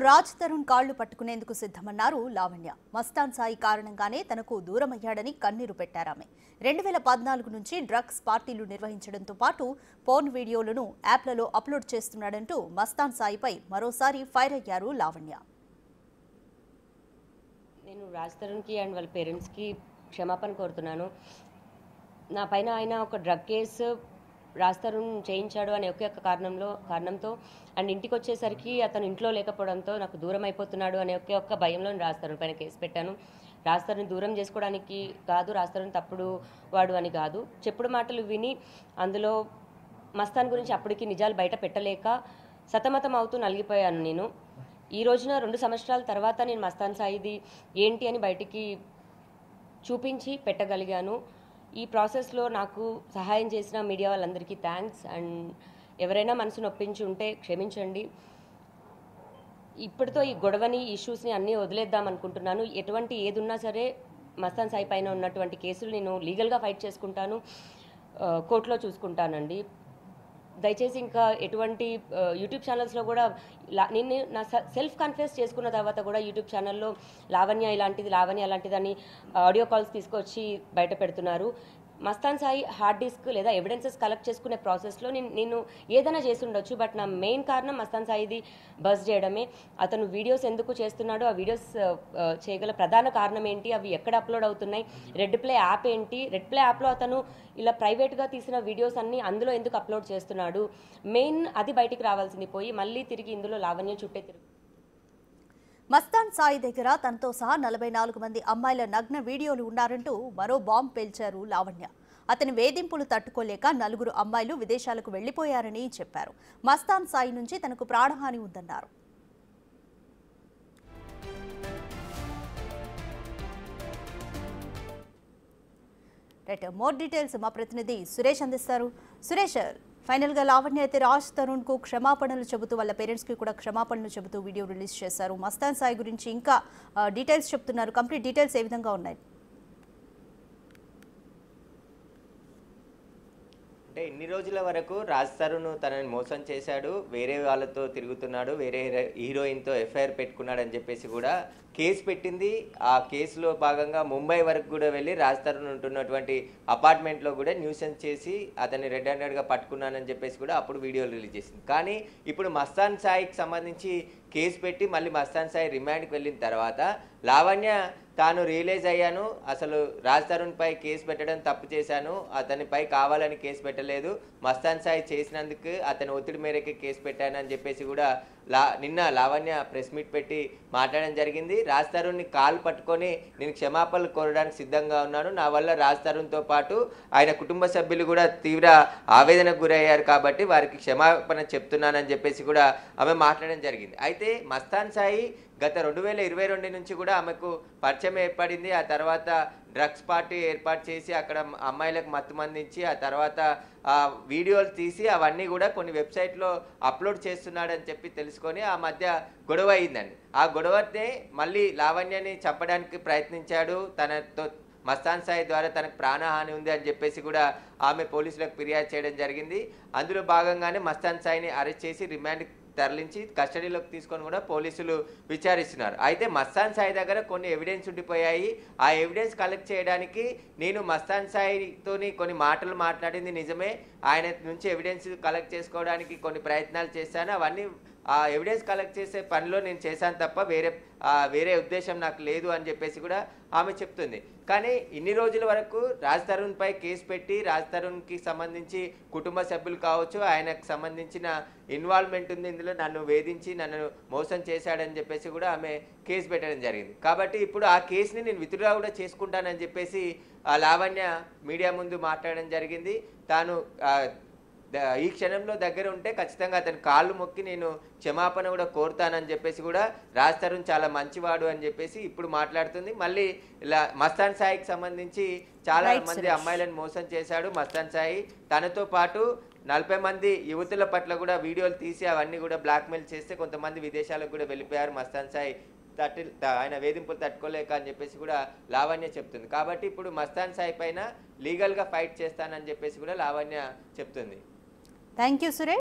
రాజ్ తరుణ్ కాళ్లు పట్టుకునేందుకు సిద్ధమన్నారు లావణ్య. మస్తాన్ సాయి కారణంగానే తనకు దూరమయ్యాడని కన్నీరు పెట్టారామె. 2014 నుంచి డ్రగ్స్ పార్టీలు నిర్వహించడంతో పాటు పోర్న్ వీడియోలను యాప్లలో అప్లోడ్ చేస్తున్నాడంటూ మస్తాన్ సాయిపై మరోసారి ఫైర్ అయ్యారు లావణ్య. నేను రాజ్ తరుణ్కి అండ్ వాళ్ళ పేరెంట్స్కి క్షమాపణ కోరుతున్నాను. నా పైన ఆయన ఒక డ్రగ్ కేసు రాజ్ తరుణ్ చేయించాడు అనే ఒకే కారణంతో అండ్ ఇంటికి వచ్చేసరికి అతను ఇంట్లో లేకపోవడంతో నాకు దూరం అయిపోతున్నాడు అనే ఒక్క భయంలో రాజ్ తరుణ్ పైన కేసు పెట్టాను. రాజ్ తరుణ్ దూరం చేసుకోవడానికి కాదు, రాజ్ తరుణ్ తప్పుడు వాడు అని కాదు, చెప్పుడు మాటలు విని అందులో మస్తాన్ గురించి అప్పటికి నిజాలు బయట పెట్టలేక సతమతం అవుతూ నలిగిపోయాను. నేను ఈ రోజున 2 సంవత్సరాల తర్వాత నేను మస్తాన్ సాయిది ఏంటి అని బయటికి చూపించి పెట్టగలిగాను. ఈ ప్రాసెస్లో నాకు సహాయం చేసిన మీడియా వాళ్ళందరికీ థ్యాంక్స్. అండ్ ఎవరైనా మనసు నొప్పించి ఉంటే క్షమించండి. ఇప్పటితో ఈ గొడవని, ఇష్యూస్ని అన్నీ వదిలేద్దాం అనుకుంటున్నాను. ఏది ఉన్నా సరే మస్తాన్ సాయి పైన ఉన్నటువంటి కేసులు నేను లీగల్గా ఫైట్ చేసుకుంటాను, కోర్టులో చూసుకుంటానండి. దయచేసి ఇంకా ఎటువంటి యూట్యూబ్ ఛానల్స్లో కూడా నేను నా సెల్ఫ్ కన్ఫెస్ చేసుకున్న తర్వాత కూడా యూట్యూబ్ ఛానల్లో లావణ్య అలాంటిదని ఆడియో కాల్స్ తీసుకొచ్చి బయట పెడుతున్నారు. మస్తాన్ సాయి హార్డ్ డిస్క్ లేదా ఎవిడెన్సెస్ కలెక్ట్ చేసుకునే ప్రాసెస్లో నేను ఏదైనా చేసి ఉండొచ్చు, బట్ నా మెయిన్ కారణం మస్తాన్ సాయిది బస్ చేయడమే. అతను వీడియోస్ ఎందుకు చేస్తున్నాడో, ఆ వీడియోస్ చేయగల ప్రధాన కారణం ఏంటి, అవి ఎక్కడ అప్లోడ్ అవుతున్నాయి, రెడ్ ప్లే యాప్ ఏంటి, రెడ్ ప్లే యాప్లో అతను ఇలా ప్రైవేట్గా తీసిన వీడియోస్ అన్నీ అందులో ఎందుకు అప్లోడ్ చేస్తున్నాడు, మెయిన్ అది బయటికి రావాల్సింది పోయి మళ్ళీ తిరిగి ఇందులో లావణ్య చుట్టే తిరుగు. మస్తాన్ సాయి దగ్గర తనతో సహా 44 మంది అమ్మాయిల నగ్న వీడియోలు ఉన్నారంటూ మరో బాంబు పేల్చారు లావణ్య. అతని వేధింపులు తట్టుకోలేక 4 అమ్మాయిలు విదేశాలకు వెళ్లిపోయారని చెప్పారు. మస్తాన్ సాయి నుంచి తనకు ప్రాణహాని ఉందన్నారు. మోర్ డీటెయిల్స్ మా ప్రతినిధి సురేష్ అందిస్తారు. సురేష్, ఫైనల్గా లావణ్య అయితే రాజ్ తరుణ్కు క్షమాపణలు చెబుతూ వాళ్ళ పేరెంట్స్కి కూడా క్షమాపణలు చెబుతూ వీడియో రిలీజ్ చేశారు. మస్తాన్ సాయి గురించి ఇంకా డీటెయిల్స్ చెప్తున్నారు. కంప్లీట్ డీటెయిల్స్ ఏ విధంగా ఉన్నాయి? అంటే ఇన్ని రోజుల వరకు రాజ్ తరుణ్ తనని మోసం చేశాడు, వేరే వాళ్ళతో తిరుగుతున్నాడు, వేరే హీరోయిన్తో ఎఫ్ఐఆర్ పెట్టుకున్నాడని చెప్పేసి కూడా కేసు పెట్టింది. ఆ కేసులో భాగంగా ముంబై వరకు కూడా వెళ్ళి రాజ్ తరుణ్ ఉంటున్నటువంటి అపార్ట్మెంట్లో కూడా న్యూసెన్స్ చేసి అతన్ని రెడ్ హ్యాండెడ్గా పట్టుకున్నానని చెప్పేసి కూడా అప్పుడు వీడియోలు రిలీజ్ చేసింది. కానీ ఇప్పుడు మస్తాన్ సాయికి సంబంధించి కేసు పెట్టి మళ్ళీ మస్తాన్ సాయి రిమాండ్కి వెళ్ళిన తర్వాత లావణ్య తాను రియలైజ్ అయ్యాను, అసలు రాజ్ తరుణ్పై కేసు పెట్టడం తప్పు చేశాను, అతనిపై కావాలని కేసు పెట్టలేదు, మస్తాన్ సాయి చేసినందుకు అతని ఒత్తిడి మేరకే కేసు పెట్టాను అని చెప్పేసి కూడా నిన్న లావణ్య ప్రెస్ మీట్ పెట్టి మాట్లాడడం జరిగింది. రాజ్ తరుణ్ని కాలు పట్టుకొని నేను క్షమాపణలు కోరడానికి సిద్ధంగా ఉన్నాను, నా వల్ల రాజ్ తరుణ్తో పాటు ఆయన కుటుంబ సభ్యులు కూడా తీవ్ర ఆవేదనకు గురయ్యారు కాబట్టి వారికి క్షమాపణ చెప్తున్నానని చెప్పేసి కూడా ఆమె మాట్లాడడం జరిగింది. అయితే మస్తాన్ సాయి గత 2022 నుంచి కూడా ఆమెకు పరిచయం ఏర్పడింది. ఆ తర్వాత డ్రగ్స్ పార్టీ ఏర్పాటు చేసి అక్కడ అమ్మాయిలకు మత్తుమందించి ఆ తర్వాత వీడియోలు తీసి అవన్నీ కూడా కొన్ని వెబ్సైట్లో అప్లోడ్ చేస్తున్నాడని చెప్పి తెలుసుకొని ఆ మధ్య గొడవ అయిందండి. ఆ గొడవనే మళ్ళీ లావణ్యని చంపడానికి ప్రయత్నించాడు, తనతో మస్తాన్ సాయి ద్వారా తనకు ప్రాణహాని ఉంది అని చెప్పేసి కూడా ఆమె పోలీసులకు ఫిర్యాదు చేయడం జరిగింది. అందులో భాగంగానే మస్తాన్ సాయిని అరెస్ట్ చేసి రిమాండ్ తరలించి కస్టడీలోకి తీసుకొని కూడా పోలీసులు విచారిస్తున్నారు. అయితే మస్తాన్ సాయి దగ్గర కొన్ని ఎవిడెన్స్ ఉండిపోయాయి. ఆ ఎవిడెన్స్ కలెక్ట్ చేయడానికి నేను మస్తాన్ సాయితోని కొన్ని మాటలు మాట్లాడింది నిజమే, ఆయన నుంచి ఎవిడెన్స్ కలెక్ట్ చేసుకోవడానికి కొన్ని ప్రయత్నాలు చేశాను, అవన్నీ ఆ ఎవిడెన్స్ కలెక్ట్ చేసే పనిలో నేను చేశాను తప్ప వేరే ఉద్దేశం నాకు లేదు అని చెప్పేసి కూడా ఆమె చెప్తుంది. కానీ ఇన్ని రోజుల వరకు రాజ్ తరుణ్పై కేసు పెట్టి రాజ్ తరుణ్కి సంబంధించి కుటుంబ సభ్యులు కావచ్చు, ఆయనకు సంబంధించిన ఇన్వాల్వ్మెంట్ ఉంది ఇందులో, నన్ను వేధించి నన్ను మోసం చేశాడని చెప్పేసి కూడా ఆమె కేసు పెట్టడం జరిగింది. కాబట్టి ఇప్పుడు ఆ కేసుని నేను విత్డ్రా కూడా చేసుకుంటానని చెప్పేసి లావణ్య మీడియా ముందు మాట్లాడడం జరిగింది. తాను ఈ క్షణంలో దగ్గర ఉంటే ఖచ్చితంగా అతని కాళ్ళు మొక్కి నేను క్షమాపణ కూడా కోరుతానని చెప్పేసి కూడా రాజ్ తరుణ్ చాలా మంచివాడు అని చెప్పేసి ఇప్పుడు మాట్లాడుతుంది. మళ్ళీ ఇలా మస్తాన్ సాయికి సంబంధించి చాలా మంది అమ్మాయిలను మోసం చేశాడు మస్తాన్ సాయి, తనతో పాటు 40 మంది యువతుల పట్ల కూడా వీడియోలు తీసి అవన్నీ కూడా బ్లాక్మెయిల్ చేస్తే కొంతమంది విదేశాలకు కూడా వెళ్ళిపోయారు మస్తాన్ సాయి. ఆయన వేధింపులు తట్టుకోలేక అని చెప్పేసి కూడా లావణ్య చెప్తుంది. కాబట్టి ఇప్పుడు మస్తాన్ సాయి పైన లీగల్గా ఫైట్ చేస్తానని చెప్పేసి కూడా లావణ్య చెప్తుంది. Thank you Suresh.